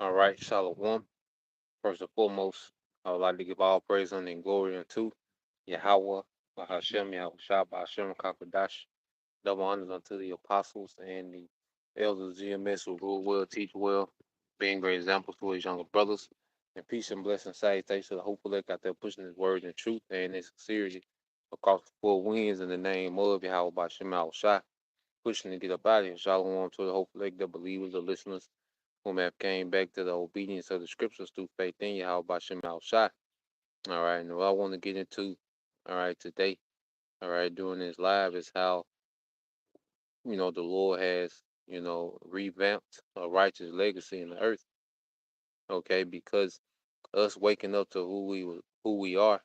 All right, Shalom. First and foremost, I would like to give all praise and glory unto Yahweh, Bahashem, Yahweh Shah, Bahashem, Kakadash. Double honors unto the apostles and the elders of GMS who rule well, teach well, being great examples to his younger brothers. And peace and blessing, salutations to the hopeful elect out there pushing his word and truth and in sincerity across the four winds in the name of Yahweh Bahashem, Yahweh Shah, pushing to get up out of here. Shalom to the hopeful elect, the believers, the listeners whom have came back to the obedience of the scriptures through faith in Yahweh Bashem Al Shai. All right, and what I want to get into, all right, today, all right, doing this live is how, the Lord has, revamped a righteous legacy in the earth, okay, because us waking up to who we are,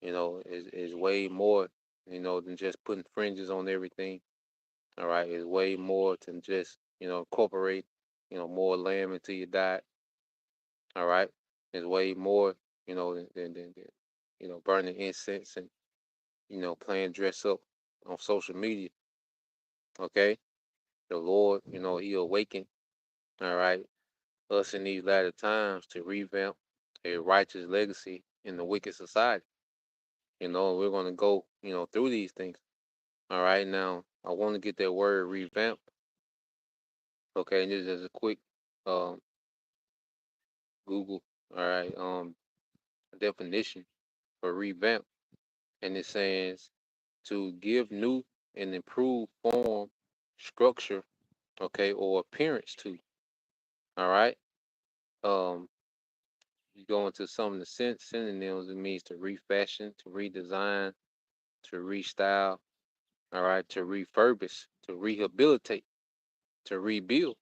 is way more, than just putting fringes on everything. All right, is way more than just, incorporate, more lamb into your diet. All right, it's way more, than burning incense and playing dress up on social media. Okay, the Lord, He awakened. All right, us in these latter times to revamp a righteous legacy in the wicked society. We're gonna go, through these things. All right, now I want to get that word revamp. Okay, and this is a quick um Google. All right, definition for revamp, and it says to give new and improved form, structure, okay, or appearance to. All right. Um, you go into some of the synonyms. It means to refashion, to redesign, to restyle. All right, to refurbish, to rehabilitate, to rebuild.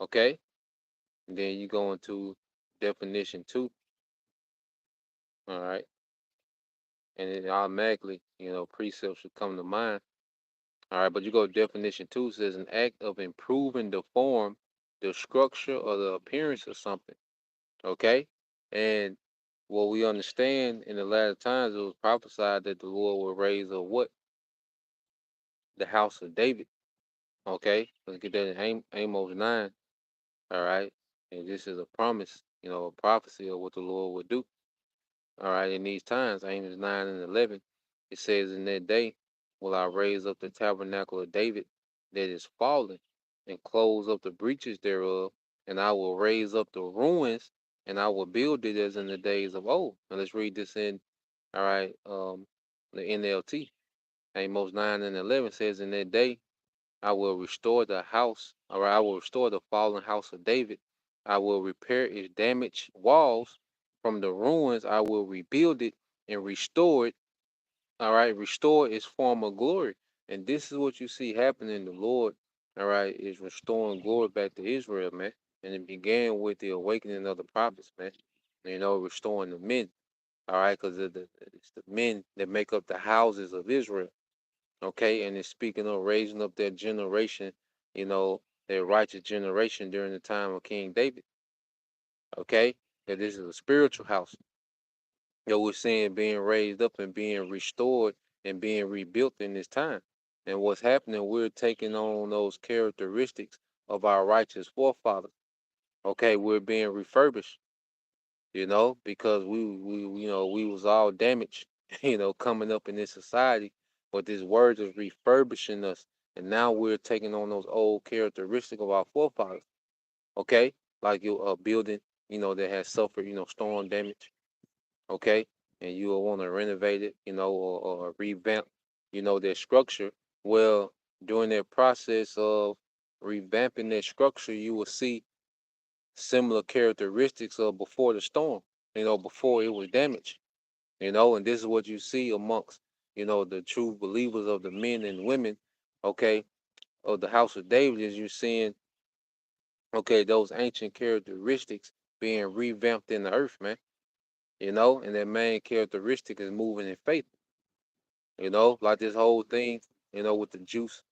Okay. And then you go into definition two. All right, and it automatically, precepts should come to mind. All right, but you go to definition two, it says an act of improving the form, the structure, or the appearance of something. Okay? And what we understand in the latter times, it was prophesied that the Lord will raise up what? The house of David. Okay? Let's get that in Amos 9. All right? And this is a promise, a prophecy of what the Lord would do. All right? In these times, Amos 9 and 11, it says, in that day will I raise up the tabernacle of David that is fallen and close up the breaches thereof, and I will raise up the ruins and I will build it as in the days of old. Now let's read this in, all right, the NLT. Amos 9 and 11 says, in that day I will restore the house, or I will restore the fallen house of David. I will repair its damaged walls. From the ruins, I will rebuild it and restore it. All right, restore its former glory. And this is what you see happening. The Lord, all right, is restoring glory back to Israel, man. And it began with the awakening of the prophets, man. Restoring the men, all right, because it's the men that make up the houses of Israel. Okay, and it's speaking of raising up that generation, their righteous generation during the time of King David. Okay, that this is a spiritual house that we're seeing being raised up and being restored and being rebuilt in this time. And what's happening, we're taking on those characteristics of our righteous forefathers. Okay, we're being refurbished, because we was all damaged, coming up in this society, but this word is refurbishing us, and now we're taking on those old characteristics of our forefathers. Okay, like your building, that has suffered, storm damage. Okay, and you will want to renovate it, or revamp, their structure. Well, during that process of revamping that structure, you will see similar characteristics of before the storm, before it was damaged, and this is what you see amongst, the true believers of the men and women, okay, of the house of David, is you're seeing, okay, those ancient characteristics being revamped in the earth, man, and that main characteristic is moving in faith, like this whole thing, with the juice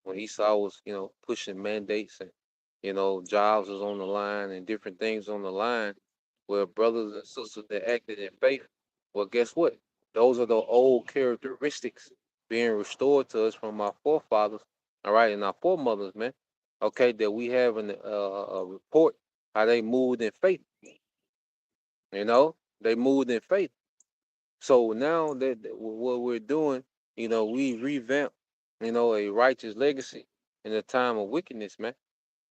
when Esau was, pushing mandates and, jobs was on the line and different things on the line, where brothers and sisters that acted in faith, well, guess what? Those are the old characteristics being restored to us from our forefathers, all right, and our foremothers, man. Okay, that we have in a report, how they moved in faith. You know, they moved in faith. So now what we're doing, we revamp, a righteous legacy in a time of wickedness, man.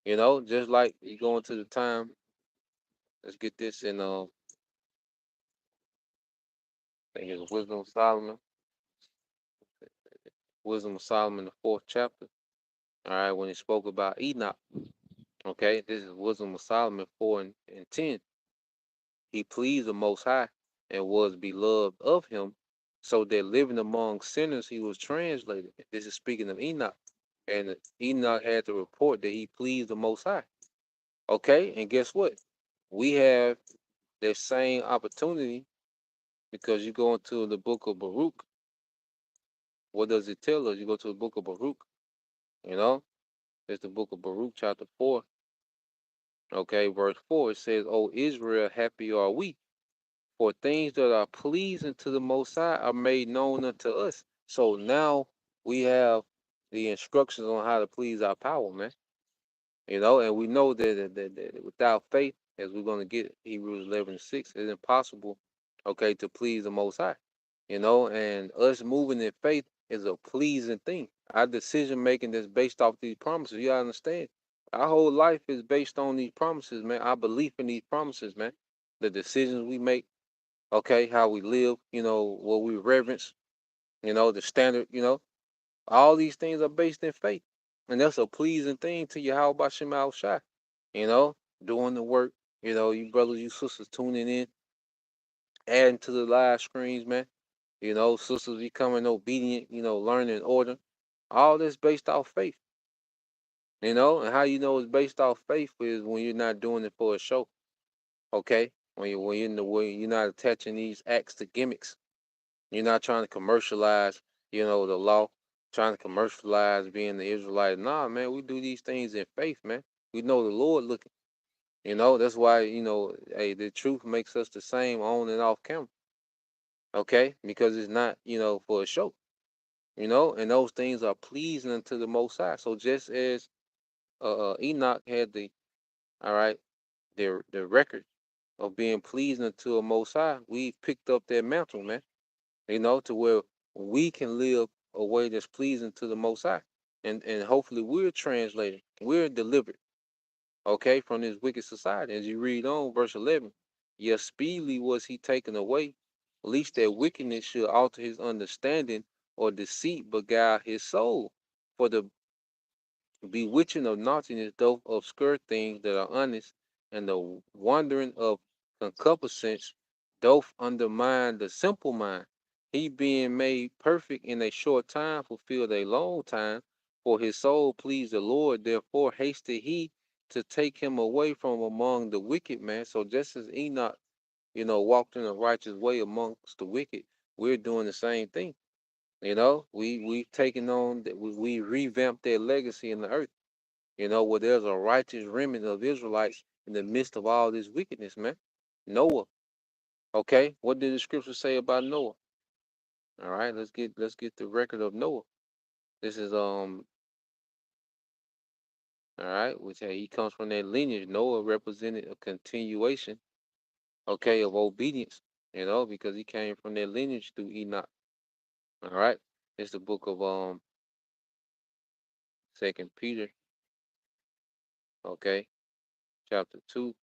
Just like you go into the time. Let's get this in. I think it's Wisdom of Solomon. Wisdom of Solomon, the fourth chapter. All right, when he spoke about Enoch. Okay, this is Wisdom of Solomon 4 and 10. He pleased the Most High and was beloved of him, so that living among sinners he was translated. This is speaking of Enoch. And Enoch had to report that he pleased the Most High. Okay, and guess what? We have that same opportunity because you go into the book of Baruch. What does it tell us? You go to the book of Baruch, you know? It's the book of Baruch, chapter 4. Okay, verse 4. It says, O Israel, happy are we, for things that are pleasing to the Most High are made known unto us. So now we have the instructions on how to please our power, man. And we know that without faith, as we're going to get Hebrews 11:6, it's impossible, okay, to please the Most High. And us moving in faith is a pleasing thing. Our decision making is based off these promises. You gotta understand. Our whole life is based on these promises, man. Our belief in these promises, man. The decisions we make, okay, how we live, what we reverence, the standard, all these things are based in faith. And that's a pleasing thing to Yahweh Shema Shai, you know, doing the work, you brothers, you sisters tuning in, adding to the live screens, man. Sisters becoming obedient, learning order. All this based off faith, and how you know it's based off faith is when you're not doing it for a show, okay? When you're in the way, you're not attaching these acts to gimmicks. You're not trying to commercialize, the law, trying to commercialize being the Israelite. Nah, man, we do these things in faith, man. We know the Lord looking. That's why, hey, the truth makes us the same on and off camera, okay? Because it's not, for a show. And those things are pleasing unto the Most High. So just as Enoch had all right, the record of being pleasing unto a Most High, we picked up that mantle, man. To where we can live a way that's pleasing to the Most High, and hopefully we're translated, we're delivered, okay, from this wicked society. As you read on verse 11, yet speedily was he taken away, least that wickedness should alter his understanding, or deceit beguile his soul. For the bewitching of naughtiness doth obscure things that are honest, and the wandering of concupiscence doth undermine the simple mind. He being made perfect in a short time fulfilled a long time, for his soul pleased the Lord. Therefore hasted he to take him away from among the wicked, man. So just as Enoch, walked in a righteous way amongst the wicked, we're doing the same thing. We've taken on that, we revamped their legacy in the earth, where there's a righteous remnant of Israelites in the midst of all this wickedness, man. Noah. Okay, what did the scripture say about Noah? All right, let's get the record of Noah. This is all right, which he comes from that lineage. Noah represented a continuation, okay, of obedience, because he came from that lineage through Enoch. All right, it's the book of Second Peter, okay, chapter 2.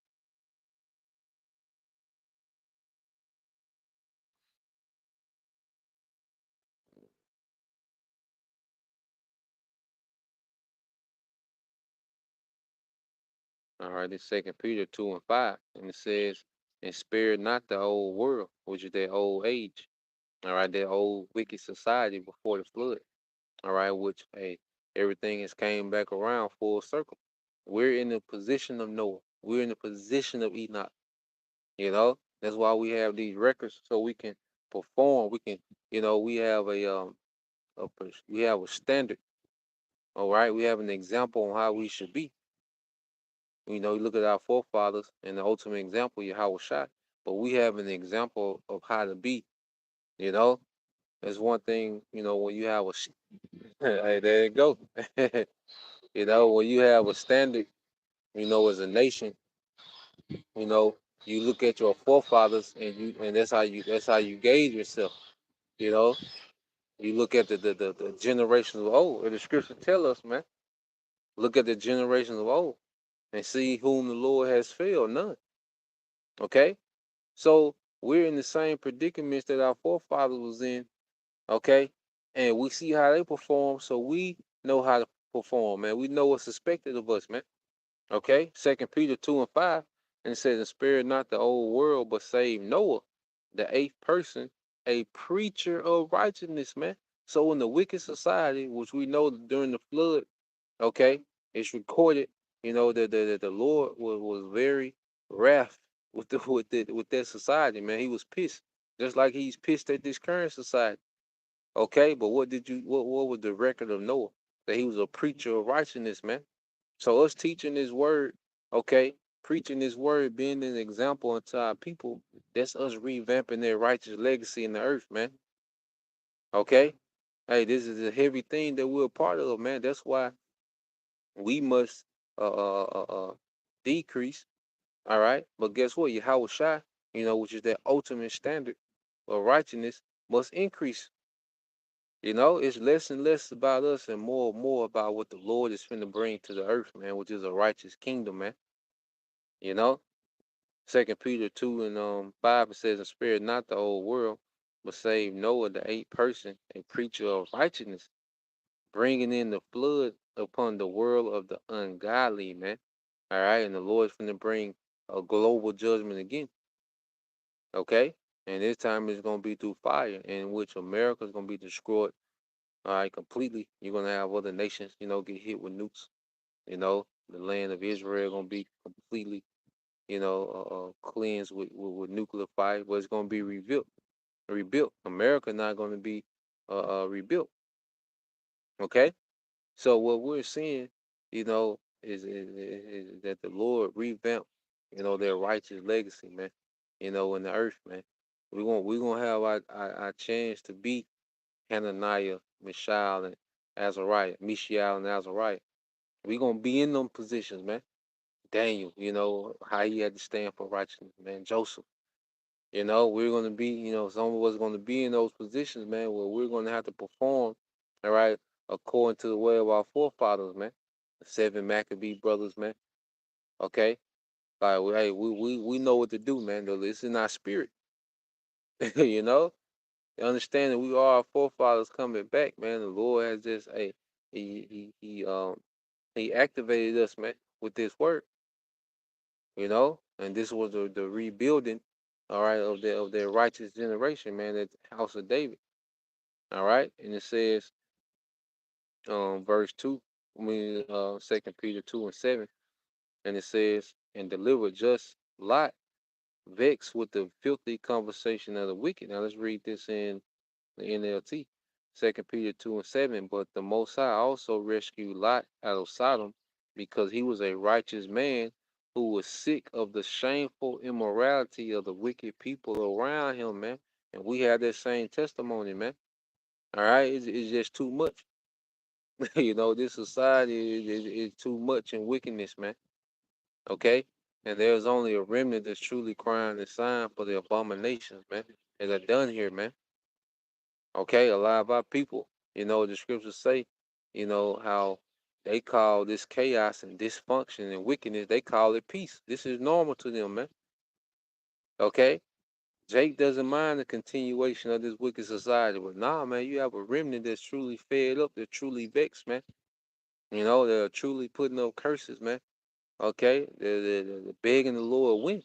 All right, it's Second Peter 2 and 5, and it says, "And spare not the old world, which is that old age, all right, that old wicked society before the flood, all right, which hey, everything has came back around full circle. We're in the position of Noah. We're in the position of Enoch. That's why we have these records so we can perform. We can, we have we have a standard. All right, we have an example on how we should be. You look at our forefathers and the ultimate example, Yahweh Shai. But we have an example of how to be. You know, there's one thing. When you have hey, there you go. When you have a standard, as a nation, You know, you look at your forefathers, and that's how you gauge yourself. You know, you look at the generations of old, and the scripture tell us, man. Look at the generations of old and see whom the Lord has failed. None. Okay, so we're in the same predicaments that our forefathers was in. Okay, and we see how they perform, so we know how to perform, man. We know what's expected of us, man. Okay, Second Peter 2:5, and it says, "And spare not the old world, but save Noah, the eighth person, a preacher of righteousness," man. So in the wicked society, which we know during the flood, okay, it's recorded, that the Lord was very wrath with with that society, man. He was pissed, just like he's pissed at this current society. Okay, but what was the record of Noah? That he was a preacher of righteousness, man. So us teaching this word, okay, preaching this word, being an example unto our people, that's us revamping their righteous legacy in the earth, man. Okay? Hey, this is a heavy thing that we're a part of, man. That's why we must decrease, all right? But guess what? Yahweh Shai, which is that ultimate standard of righteousness, must increase. It's less and less about us and more about what the Lord is finna bring to the earth, man, which is a righteous kingdom, man. You know? Second Peter 2:5, it says, "And spare not the old world, but save Noah, the eighth person, a preacher of righteousness, bringing in the flood upon the world of the ungodly," man. All right, and the Lord's finna bring a global judgment again. Okay? And this time it's gonna be through fire, in which America's gonna be destroyed, all right, completely. You're gonna have other nations, get hit with nukes. The land of Israel gonna be completely, cleansed with nuclear fire, but it's gonna be rebuilt. Rebuilt. America not gonna be rebuilt. Okay. So what we're seeing, is that the Lord revamped, their righteous legacy, man. In the earth, man. We gonna have our chance to be Hananiah, Mishael and Azariah. We gonna be in them positions, man. Daniel, how he had to stand for righteousness, man. Joseph, we're gonna be, some of us gonna be in those positions, man, where we're gonna have to perform, all right, according to the way of our forefathers, man. The seven Maccabee brothers, man. Okay, like, hey, we know what to do, man. Though it's in our spirit, you know. Understand that we are our forefathers coming back, man. The Lord has just, hey, he activated us, man, with this word. And this was the rebuilding, all right, of their righteous generation, man, at the house of David, all right. And it says, verse 2, Second Peter 2:7, and it says, "And deliver just Lot, vexed with the filthy conversation of the wicked." Now let's read this in the NLT. Second Peter 2:7, "But the Most High also rescued Lot out of Sodom, because he was a righteous man who was sick of the shameful immorality of the wicked people around him," man. And we have that same testimony, man. All right, it's just too much. This society is too much in wickedness, man. Okay, and there's only a remnant that's truly crying and sighing for the abominations, man, that are done here, man. Okay, a lot of our people, the scriptures say, how they call this chaos and dysfunction and wickedness, they call it peace. This is normal to them, man. Okay? Jake doesn't mind the continuation of this wicked society, but nah, man, you have a remnant that's truly fed up, they're truly vexed, man. They're truly putting up curses, man. Okay? They're begging the Lord win.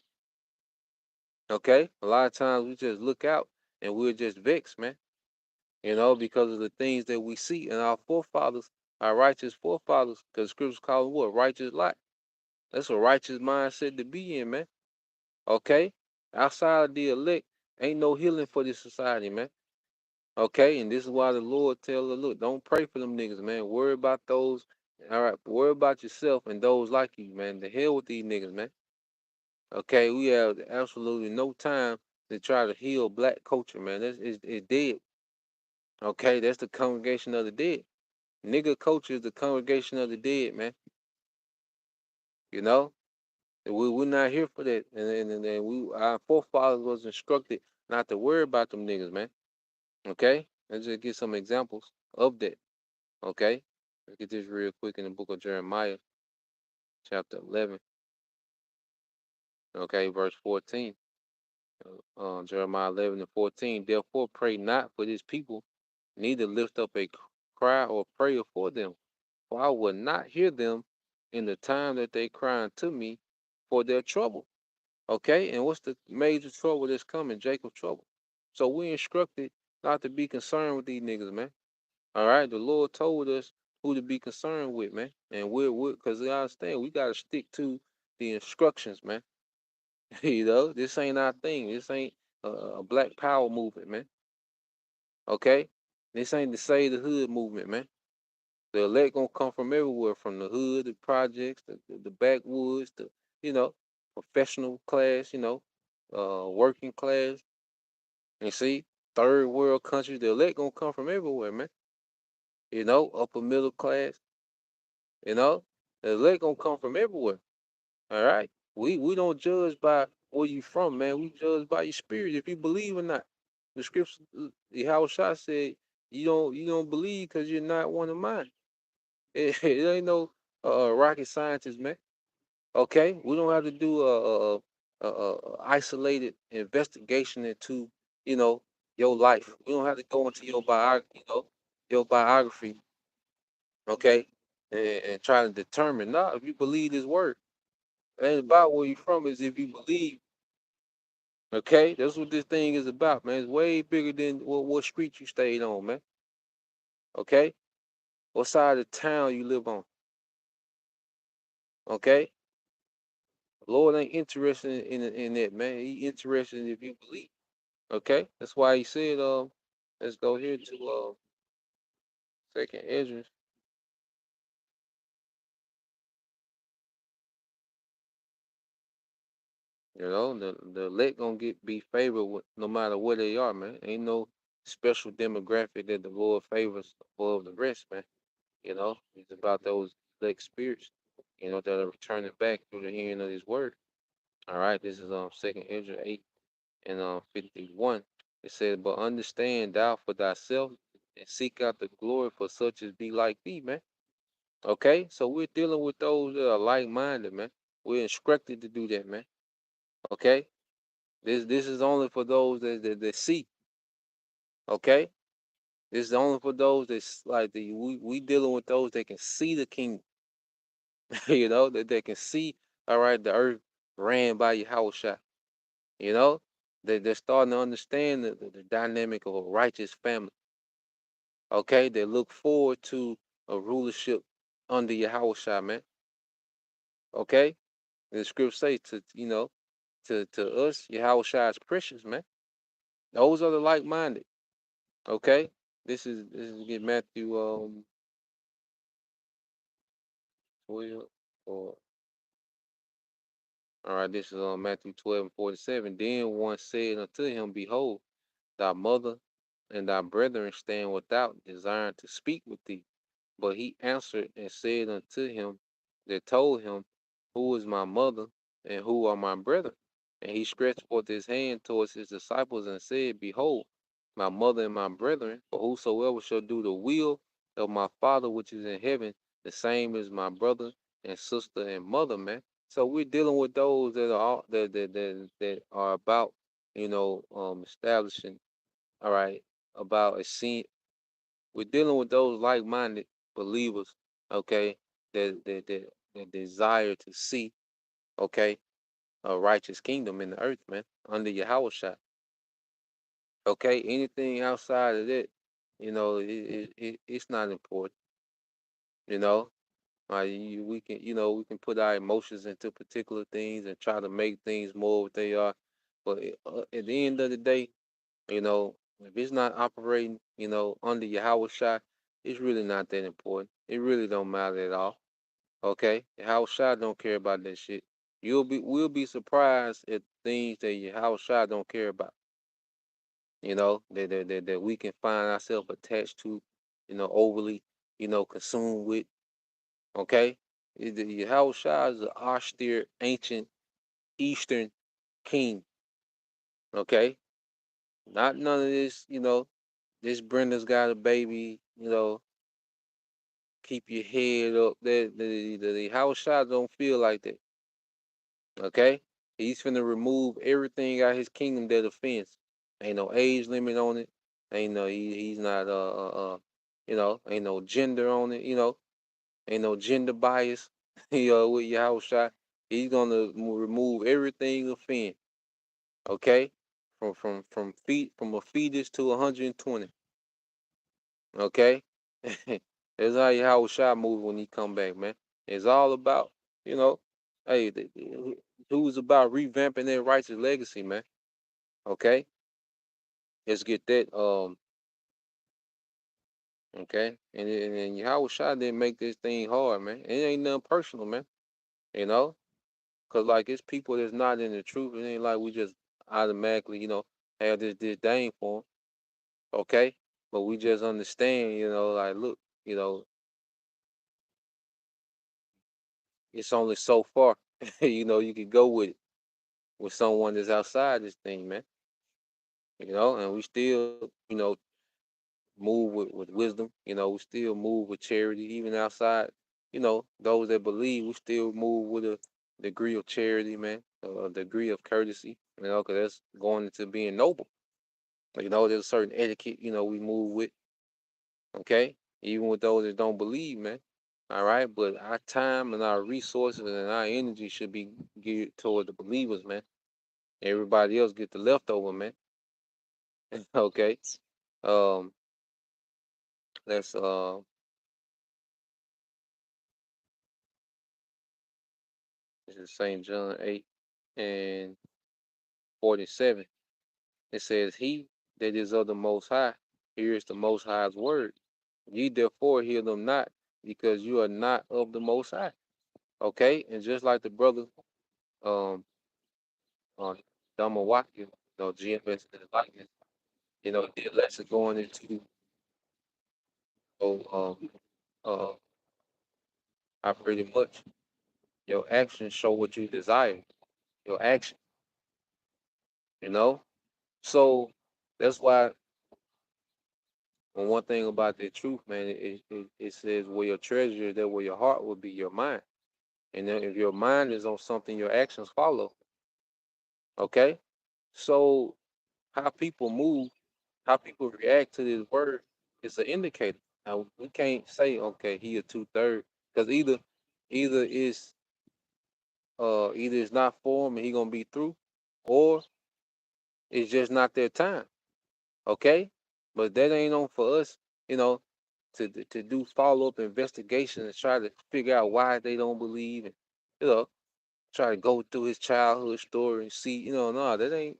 Okay? A lot of times we just look out and we're just vexed, man. Because of the things that we see in our forefathers, our righteous forefathers, because scriptures call them what? Righteous life. That's a righteous mindset to be in, man. Okay? Outside of the elect, ain't no healing for this society, man. Okay? And this is why the Lord tell us, look, don't pray for them niggas, man. Worry about those. All right, worry about yourself and those like you, man. The hell with these niggas, man. Okay, we have absolutely no time to try to heal black culture, man. It's dead. Okay, that's the congregation of the dead. Nigga culture is the congregation of the dead, man. You know, We're not here for that. And we our forefathers was instructed not to worry about them niggas, man. Okay? Let's just get some examples of that. Okay? Let's get this real quick in the book of Jeremiah, chapter 11, okay, verse 14. Jeremiah 11 and 14. Therefore, pray not for this people, neither lift up a cry or prayer for them, for I will not hear them in the time that they cry unto me for their trouble. Okay, and what's the major trouble that's coming? Jacob's trouble. So we instructed not to be concerned with these niggas, man. All right, the Lord told us who to be concerned with, man, and we're because I understand we gotta stick to the instructions, man. This ain't our thing. This ain't a Black Power movement, man. Okay, this ain't the Save the Hood movement, man. The elect gonna come from everywhere, from the hood, the projects, the backwoods, the you know professional class, working class. And see, third world countries, the elect gonna come from everywhere, man. Upper middle class. The elect gonna come from everywhere. All right. We don't judge by where you from, man. We judge by your spirit, if you believe or not. The scripture, the House Shah said, you don't believe because you're not one of mine. It ain't no rocket scientist, man. Okay, we don't have to do a isolated investigation into you know your life. We don't have to go into your biography, okay, and try to determine. Nah, if you believe this word, it ain't about where you from. Is if you believe. Okay, that's what this thing is about, man. It's way bigger than what street you stayed on, man. Okay, what side of town you live on. Okay, Lord ain't interested in that, man. He interested in if you believe. Okay, that's why he said, let's go here to second Ezra. The elect gonna be favored no matter where they are, man. Ain't no special demographic that the Lord favors above the rest, man. It's about those elect spirits, that are returning back through the hearing of His word. All right, this is second Ezra 8 and 51. It says, "But understand thou for thyself, and seek out the glory for such as be like thee, man." Okay, so we're dealing with those that are like-minded, man. We're instructed to do that, man. Okay, this is only for those that see. Okay, this is only for those that's like we dealing with those that can see the kingdom. That they can see. All right, the earth ran by Yahweh. You know, they're starting to understand the dynamic of a righteous family. Okay, they look forward to a rulership under Yahweh, man. Okay, the script says to us, Yahweh is precious, man. Those are the like-minded. Okay, this is get Matthew 12 or all right. This is Matthew 12 and 47. Then one said unto him, Behold, thy mother and thy brethren stand without, desiring to speak with thee. But he answered and said unto him that told him, Who is my mother, and who are my brethren? And he stretched forth his hand towards his disciples and said, Behold, my mother and my brethren, for whosoever shall do the will of my Father which is in heaven, the same is my brother and sister and mother, man. So we're dealing with those that are that are about, establishing, all right, about a scene. We're dealing with those like-minded believers, okay, that desire to see, okay, a righteous kingdom in the earth, man, under Yahweh. Okay, anything outside of that, it's not important. You know, we can put our emotions into particular things and try to make things more what they are, but at the end of the day, if it's not operating, under Yahweh Shai, it's really not that important. It really don't matter at all. Okay? Yahweh Shai don't care about that shit. We'll be surprised at things that Yahweh Shai don't care about. That we can find ourselves attached to, overly, consumed with. Okay? The Yahweh Shai is an austere, ancient, Eastern king. Okay, not none of this. This Brenda's got a baby. Keep your head up. The house shot don't feel like that. Okay, he's finna remove everything out his kingdom that offends. Ain't no age limit on it. Ain't no he's not ain't no gender on it. Ain't no gender bias. With your house shot, he's gonna remove everything offend. Okay, from a fetus to 120. Okay, that's how your house shot move when he come back, man. It's all about you know, hey, who's about revamping their righteous legacy, man. Okay, let's get that. Okay, and Yahweh Shah didn't make this thing hard, man. It ain't nothing personal, man. You know, cause like it's people that's not in the truth. It ain't like we just automatically, have this disdain for them. Okay, but we just understand, like look, you know, it's only so far, you can go with someone that's outside this thing, man. And we still, move with wisdom. We still move with charity, even outside. Those that believe, we still move with a degree of charity, man, a degree of courtesy. Because that's going into being noble. There's a certain etiquette, we move with. Okay, even with those that don't believe, man. All right, but our time and our resources and our energy should be geared toward the believers, man. Everybody else get the leftover, man. Okay. Um, let's this is St. John 8 and 47. It says, He that is of the most high hears the most high's word. Ye therefore hear them not, because you are not of the most high. Okay, and just like the brother um Damawaki, GMS and the likeness, did lesson going into oh uh I pretty much your actions show what you desire. Your action, you know? So that's why one thing about the truth, man, it says where your treasure is, there where your heart will be, your mind. And then if your mind is on something, your actions follow. Okay? So how people move, how people react to this word is an indicator. Now we can't say, okay, he a 2/3, because either it's not for him and he gonna be through, or it's just not their time. Okay? But that ain't on for us, you know, to do follow up investigation and try to figure out why they don't believe, and you know try to go through his childhood story and see, no, that ain't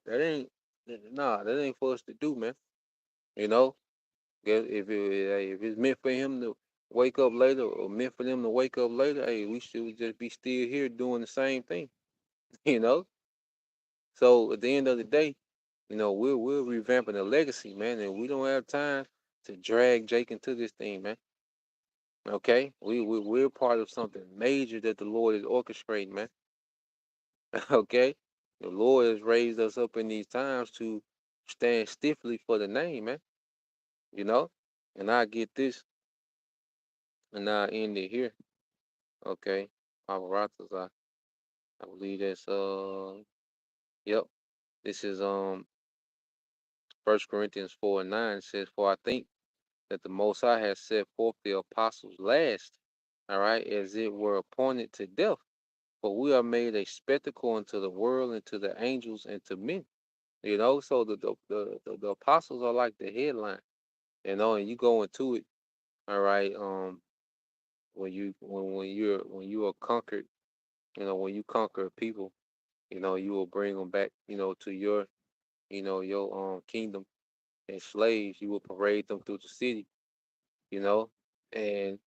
for us to do, man. You know, if it's meant for him to wake up later or meant for them to wake up later, hey, we should just be still here doing the same thing. You know. So at the end of the day, we're revamping the legacy, man, and we don't have time to drag Jake into this thing, man. Okay, we're part of something major that the Lord is orchestrating, man. Okay, the Lord has raised us up in these times to stand stiffly for the name, man. You know, and I get this, and I end it here. Okay, Pavaratas, I believe that's yep. This is First Corinthians 4:9 says, "For I think that the Most High has set forth the apostles last, all right, as it were appointed to death. For we are made a spectacle unto the world and to the angels and to men." So the apostles are like the headline, and you go into it, all right. When you are conquered, when you conquer people, you will bring them back, to your kingdom as slaves. You will parade them through the city, you know, and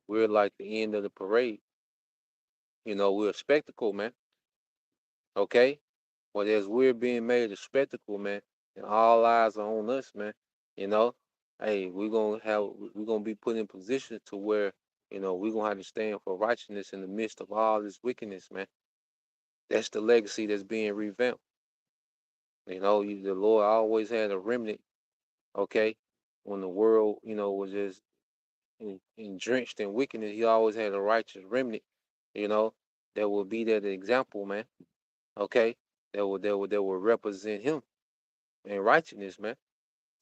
we're like the end of the parade. We're a spectacle, man. Okay, but as we're being made a spectacle, man, and all eyes are on us, man, you know, hey, we're gonna be put in position to where we're gonna have to stand for righteousness in the midst of all this wickedness, man. That's the legacy that's being revamped. The Lord always had a remnant, okay? When the world, was just drenched in wickedness, he always had a righteous remnant, you know, that will be that example, man. Okay? That will represent him in righteousness, man.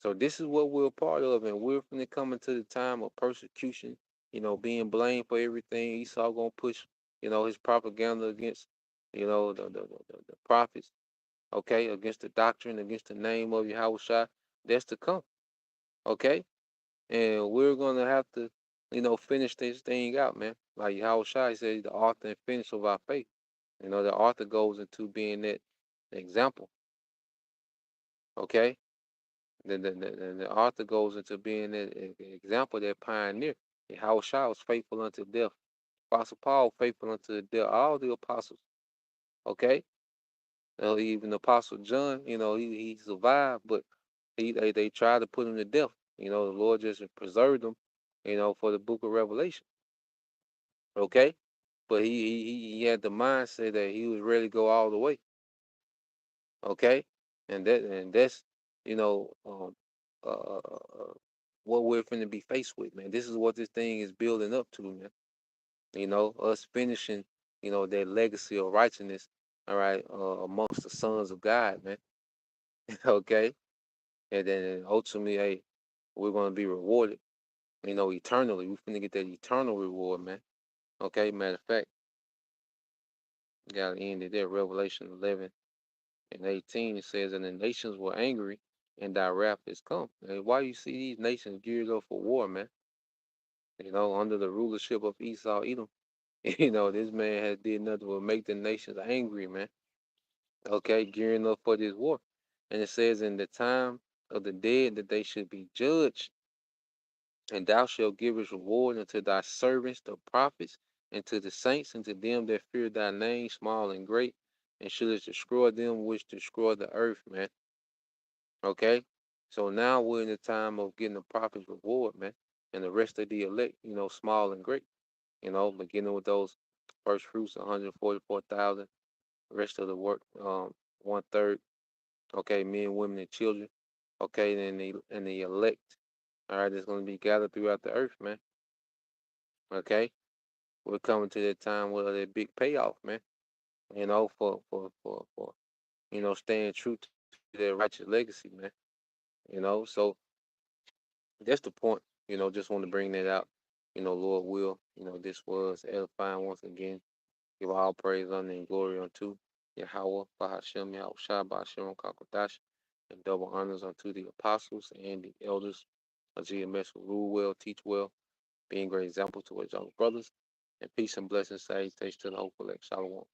So this is what we're a part of, and we're finna come into the time of persecution, being blamed for everything. Esau gonna push, his propaganda against, the prophets, okay, against the doctrine, against the name of Yahweh. That's to come, okay? And we're gonna have to, finish this thing out, man. Like Yahweh Shai said, the author and finisher of our faith. The author goes into being that example, okay? The author goes into being that example, that pioneer. Yahweh Shai was faithful unto death. Apostle Paul faithful unto death. All the apostles, okay? Even the Apostle John, he survived, but they tried to put him to death. The Lord just preserved him, for the book of Revelation. Okay? But he had the mindset that he was ready to go all the way. Okay? And that's, you know, um uh, uh, uh, uh, what we're finna be faced with, man. This is what this thing is building up to, man. Us finishing, that legacy of righteousness, all right, amongst the sons of God, man. Okay? And then ultimately, hey, we're gonna be rewarded, eternally. We're finna get that eternal reward, man. Okay, matter of fact, gotta end it there. Revelation 11 and 18, it says, and the nations were angry, and thy wrath is come. And why you see these nations geared up for war, man? Under the rulership of Esau, Edom. This man has did nothing but make the nations angry, man. Okay, gearing up for this war. And it says, in the time of the dead that they should be judged, and thou shalt give his reward unto thy servants, the prophets, and to the saints, and to them that fear thy name, small and great, and shouldest destroy them which destroy the earth, man. Okay? So now we're in the time of getting the prophet's reward, man. And the rest of the elect, small and great, beginning with those first fruits, 144,000, rest of the work, one third, okay, men, women, and children, okay, and the elect, all right, it's going to be gathered throughout the earth, man, okay? We're coming to that time with that big payoff, man, for staying true to that righteous legacy, man, so that's the point. Just want to bring that out. Lord will. This was edifying once again. Give all praise, honor, and glory unto Yahweh, Bahashem, Yahweh Shai, Bahashem, Kakodash, and double honors unto the apostles and the elders of GMS who rule well, teach well, being great examples to his young brothers. And peace and blessings, salutations to the whole collect. Shalom.